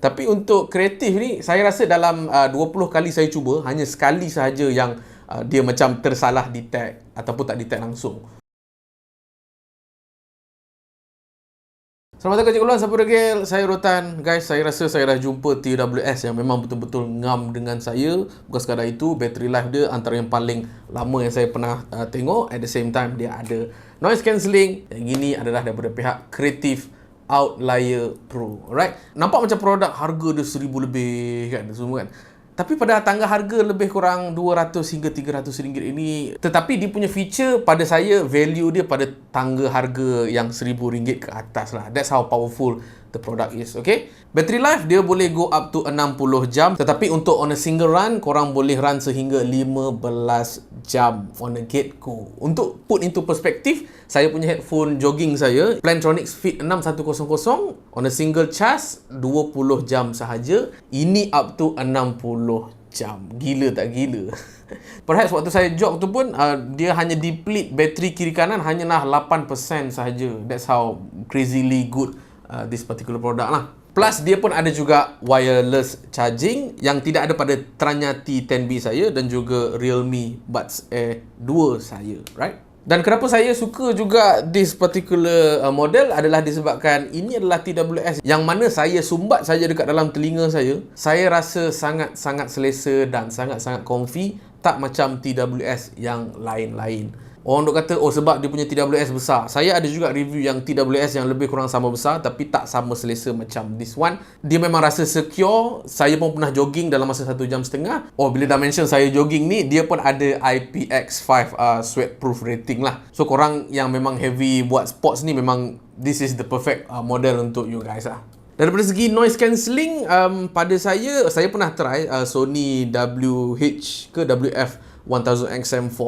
Tapi untuk kreatif ni, saya rasa dalam 20 kali saya cuba, hanya sekali sahaja yang dia macam tersalah detect ataupun tak detect langsung. Selamat datang Cikgu Luan, Sapu Regel. Saya Rotan. Guys, saya rasa saya dah jumpa TWS yang memang betul-betul ngam dengan saya. Bukan sekadar itu, battery life dia antara yang paling lama yang saya pernah tengok. At the same time, dia ada noise cancelling. Yang ini adalah daripada pihak Creative Outlier Pro. Alright? Nampak macam produk harga dia 1000 lebih kan, semua kan. Tapi pada tangga harga lebih kurang 200 hingga 300 ringgit ini, tetapi dia punya feature pada saya, value dia pada tangga harga yang 1000 ringgit ke atas lah. That's how powerful the product is, okay? Battery life dia boleh go up to 60 jam, tetapi untuk on a single run, korang boleh run sehingga 15 jam on a get-go. Untuk put into perspective, saya punya headphone jogging saya, Plantronics Fit 6100, on a single charge, 20 jam sahaja. Ini up to 60 jam. Gila tak gila? Perhaps waktu saya jog tu pun, dia hanya deplete bateri kiri kanan hanyalah 8% sahaja. That's how crazily good this particular product lah. Plus dia pun ada juga wireless charging yang tidak ada pada Tranya T10B saya dan juga Realme Buds Air 2 saya, right? Dan kenapa saya suka juga this particular model adalah disebabkan ini adalah TWS yang mana saya sumbat saja dekat dalam telinga saya rasa sangat-sangat selesa dan sangat-sangat comfy, tak macam TWS yang lain-lain. Orang duk kata, oh sebab dia punya TWS besar. Saya ada juga review yang TWS yang lebih kurang sama besar tapi tak sama selesa macam this one. Dia memang rasa secure. Saya pun pernah jogging dalam masa 1 jam setengah. Oh, bila dah mention saya jogging ni, dia pun ada IPX5 sweatproof rating lah. So korang yang memang heavy buat sports ni, memang this is the perfect model untuk you guys lah. Daripada segi noise cancelling, pada saya pernah try Sony WH ke WF 1000XM4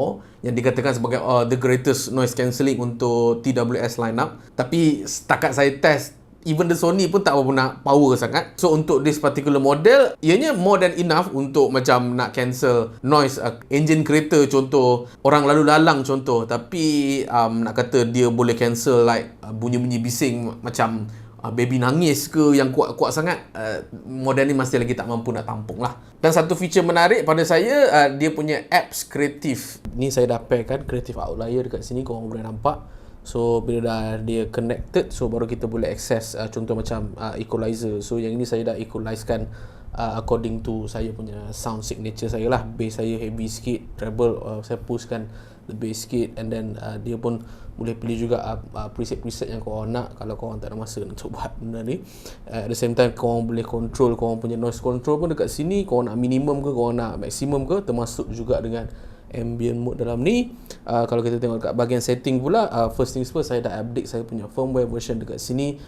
yang dikatakan sebagai the greatest noise cancelling untuk TWS lineup. Tapi setakat saya test, even the Sony pun tak berapa nak power sangat. So untuk this particular model, ianya more than enough untuk macam nak cancel noise engine kereta contoh, orang lalu lalang contoh. Tapi nak kata dia boleh cancel like bunyi-bunyi bising macam baby nangis ke yang kuat-kuat sangat, model ni masih lagi tak mampu nak tampung lah. Dan satu feature menarik pada saya, dia punya apps kreatif. Ni saya dah pair kan Creative Outlier dekat sini, korang boleh nampak. So bila dah dia connected, so baru kita boleh access contoh macam equalizer. So yang ini saya dah equalizekan according to saya punya sound signature saya lah. Bass saya heavy sikit, treble saya pushkan lebih sikit, and then dia pun boleh pilih juga preset-preset yang korang nak kalau korang tak ada masa untuk buat benda ni. At the same time, korang boleh control korang punya noise control pun dekat sini. Korang nak minimum ke, korang nak maksimum ke, termasuk juga dengan ambient mode dalam ni. Kalau kita tengok kat bahagian setting pula, first things first, saya dah update saya punya firmware version dekat sini.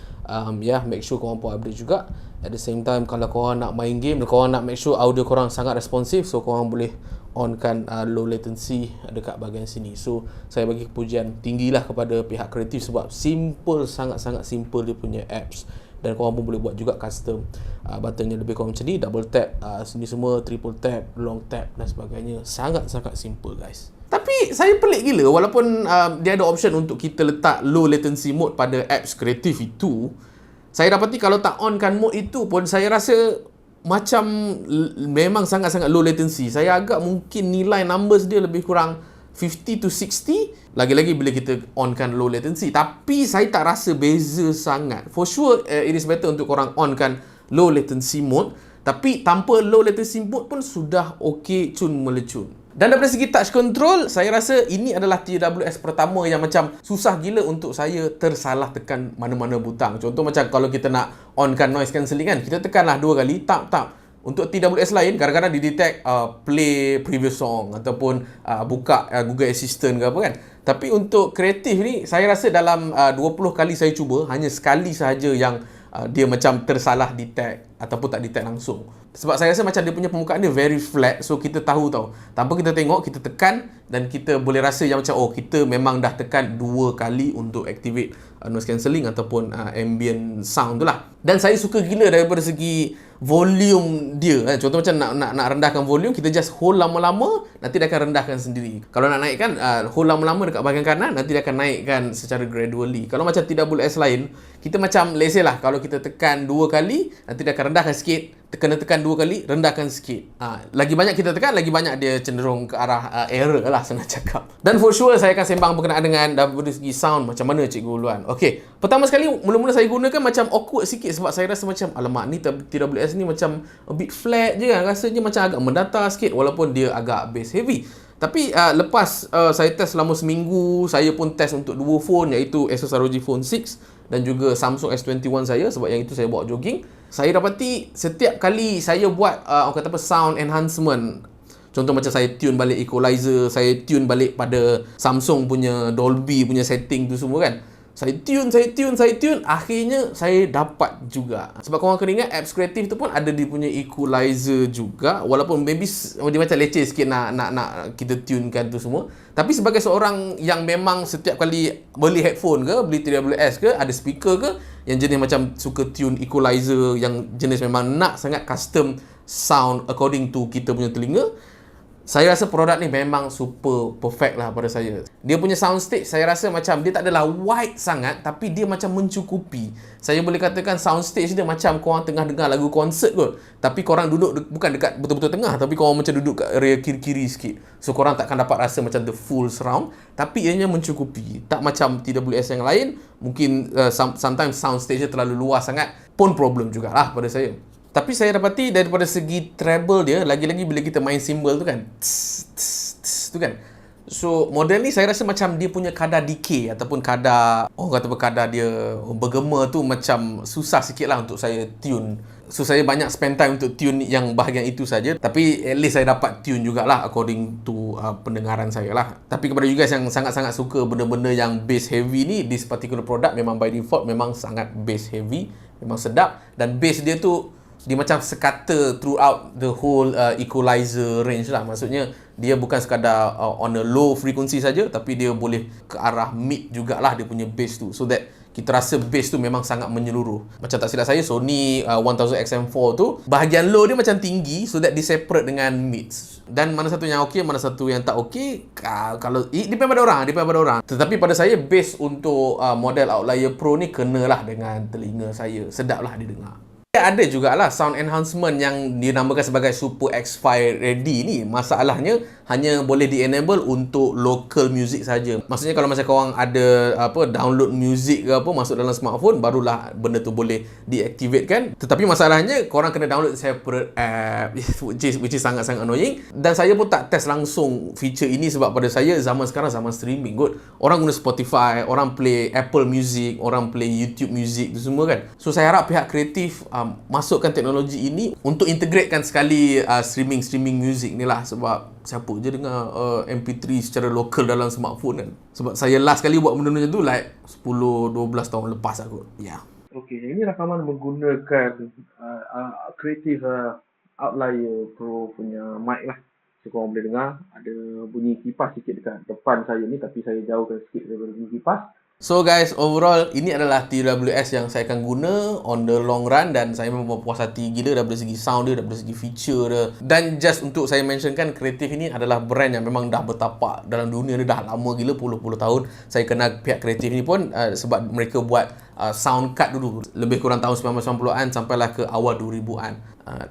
Make sure korang pun update juga. At the same time, kalau korang nak main game, korang nak make sure audio korang sangat responsif, so korang boleh onkan low latency dekat bahagian sini. So saya bagi pujian tinggilah kepada pihak kreatif sebab simple, sangat-sangat simple dia punya apps. Dan korang pun boleh buat juga custom buttonnya lebih kurang macam ni, double tap, sini semua, triple tap, long tap dan sebagainya. Sangat-sangat simple guys. Tapi saya pelik gila, walaupun dia ada option untuk kita letak low latency mode pada apps kreatif itu, saya dapati kalau tak onkan mode itu pun saya rasa macam memang sangat-sangat low latency. Saya agak mungkin nilai numbers dia lebih kurang 50 to 60. Lagi-lagi bila kita onkan low latency. Tapi saya tak rasa beza sangat. For sure, it is better untuk korang onkan low latency mode. Tapi tanpa low latency mode pun sudah okay, cun melecun. Dan daripada segi touch control, saya rasa ini adalah TWS pertama yang macam susah gila untuk saya tersalah tekan mana-mana butang. Contoh macam kalau kita nak onkan noise cancelling kan, kita tekanlah 2 kali, tap. Untuk TWS lain, kadang-kadang dia-detect play previous song ataupun buka Google Assistant ke apa kan. Tapi untuk kreatif ni, saya rasa dalam 20 kali saya cuba, hanya sekali sahaja yang dia macam tersalah detect ataupun tak detect langsung. Sebab saya rasa macam dia punya permukaan dia very flat. So kita tahu tau, tanpa kita tengok, kita tekan dan kita boleh rasa yang macam oh, kita memang dah tekan 2 kali untuk activate noise cancelling ataupun ambient sound tu lah. Dan saya suka gila daripada segi volume dia. Contoh macam nak rendahkan volume, kita just hold lama-lama, nanti dia akan rendahkan sendiri. Kalau nak naikkan, hold lama-lama dekat bahagian kanan, nanti dia akan naikkan secara gradually. Kalau macam TWS lain, kita macam let's say lah, kalau kita tekan 2 kali, nanti dia akan rendahkan sikit, kena tekan 2 kali, rendahkan sikit. Lagi banyak kita tekan, lagi banyak dia cenderung ke arah error lah, senang cakap. Dan for sure saya akan sembang berkenaan dengan dari segi sound macam mana Cikgu Luan. Okey, pertama sekali mula-mula saya gunakan macam awkward sikit sebab saya rasa macam alamak ni TWS ni macam a bit flat je kan, rasanya macam agak mendatar sikit walaupun dia agak bass heavy. Tapi lepas saya test selama seminggu, saya pun test untuk dua phone iaitu Asus ROG Phone 6 dan juga Samsung S21 saya sebab yang itu saya bawa jogging. Saya dapati setiap kali saya buat orang kata apa, sound enhancement, contoh macam saya tune balik equalizer, saya tune balik pada Samsung punya Dolby punya setting tu semua kan, saya tune, akhirnya saya dapat juga. Sebab korang kena ingat apps kreatif tu pun ada dia punya equalizer juga, walaupun maybe dia macam leceh sikit nak kita tunekan tu semua. Tapi sebagai seorang yang memang setiap kali beli headphone ke, beli TWS ke, ada speaker ke, yang jenis macam suka tune equalizer, yang jenis memang nak sangat custom sound according to kita punya telinga, saya rasa produk ni memang super perfect lah pada saya. Dia punya soundstage saya rasa macam dia tak adalah wide sangat, tapi dia macam mencukupi. Saya boleh katakan soundstage dia macam korang tengah dengar lagu konsert kot, tapi korang duduk bukan dekat betul-betul tengah, tapi korang macam duduk kat area kiri-kiri sikit. So korang takkan dapat rasa macam the full surround, tapi ianya mencukupi. Tak macam TWS yang lain, mungkin sometimes soundstage dia terlalu luas sangat pun problem jugalah pada saya. Tapi saya dapati daripada segi treble dia, lagi-lagi bila kita main cymbal tu kan, tu kan. So model ni saya rasa macam dia punya kadar decay ataupun kadar, orang kata apa, kadar dia bergema tu macam susah sikit lah untuk saya tune. So saya banyak spend time untuk tune yang bahagian itu saja. Tapi at least saya dapat tune jugalah according to pendengaran saya lah. Tapi kepada you guys yang sangat-sangat suka benda-benda yang bass heavy ni, this particular product memang by default memang sangat bass heavy, memang sedap. Dan bass dia tu dia macam sekata throughout the whole equalizer range lah. Maksudnya dia bukan sekadar on a low frequency saja, tapi dia boleh ke arah mid jugalah dia punya bass tu, so that kita rasa bass tu memang sangat menyeluruh. Macam tak silap saya, Sony 1000XM4 tu bahagian low dia macam tinggi, so that dia separate dengan mids. Dan mana satu yang okey, mana satu yang tak okey, kalau depend pada orang. Tetapi pada saya bass untuk model Outlier Pro ni kenalah dengan telinga saya, sedaplah didengar. Ada jugalah sound enhancement yang dinamakan sebagai Super X5 Ready ni. Masalahnya hanya boleh di-enable untuk local music saja. Maksudnya kalau macam korang ada download music ke apa masuk dalam smartphone, barulah benda tu boleh deactivate kan. Tetapi masalahnya korang kena download separate app, which is sangat-sangat annoying. Dan saya pun tak test langsung feature ini sebab pada saya zaman sekarang zaman streaming kot. Orang guna Spotify, orang play Apple Music, orang play YouTube Music tu semua kan. So saya harap pihak kreatif masukkan teknologi ini untuk integratekan sekali streaming music ni lah. Sebab siapa je dengar MP3 secara lokal dalam smartphone kan. Sebab saya last kali buat benda macam tu like 10-12 tahun lepas aku. Ya. Okey, ini rakaman menggunakan kreatif Outlier Pro punya mic lah. So korang boleh dengar ada bunyi kipas sikit dekat depan saya ni, tapi saya jauhkan sikit daripada bunyi kipas. So guys, overall ini adalah TWS yang saya akan guna on the long run, dan saya memang puas hati gila daripada segi sound dia, daripada segi feature dia. Dan just untuk saya mentionkan, Kreatif ini adalah brand yang memang dah bertapak dalam dunia ni dah lama gila, puluh-puluh tahun. Saya kenal pihak Kreatif ni pun sebab mereka buat sound card dulu lebih kurang tahun 1990-an sampailah ke awal 2000-an.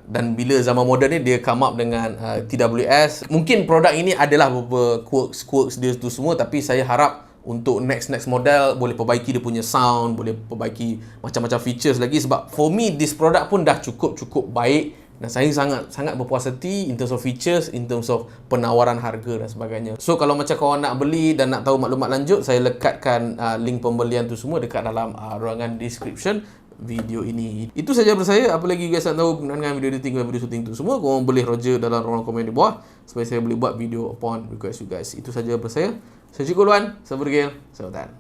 Dan bila zaman moden ni dia come up dengan TWS, mungkin produk ini adalah beberapa quirks dia tu semua, tapi saya harap untuk next model boleh perbaiki dia punya sound, boleh perbaiki macam-macam features lagi. Sebab for me this product pun dah cukup baik, dan saya sangat berpuas hati in terms of features, in terms of penawaran harga dan sebagainya. So kalau macam korang nak beli dan nak tahu maklumat lanjut, saya lekatkan link pembelian tu semua dekat dalam ruangan description video ini. Itu saja daripada saya. Apa lagi guys nak tahu berkenaan dengan video editing dan video shooting tu semua, korang boleh roger dalam ruang komen di bawah supaya saya boleh buat video upon request you guys. Itu saja daripada saya. Saya Cikgu Luan, saya Bergil, saya Hutan.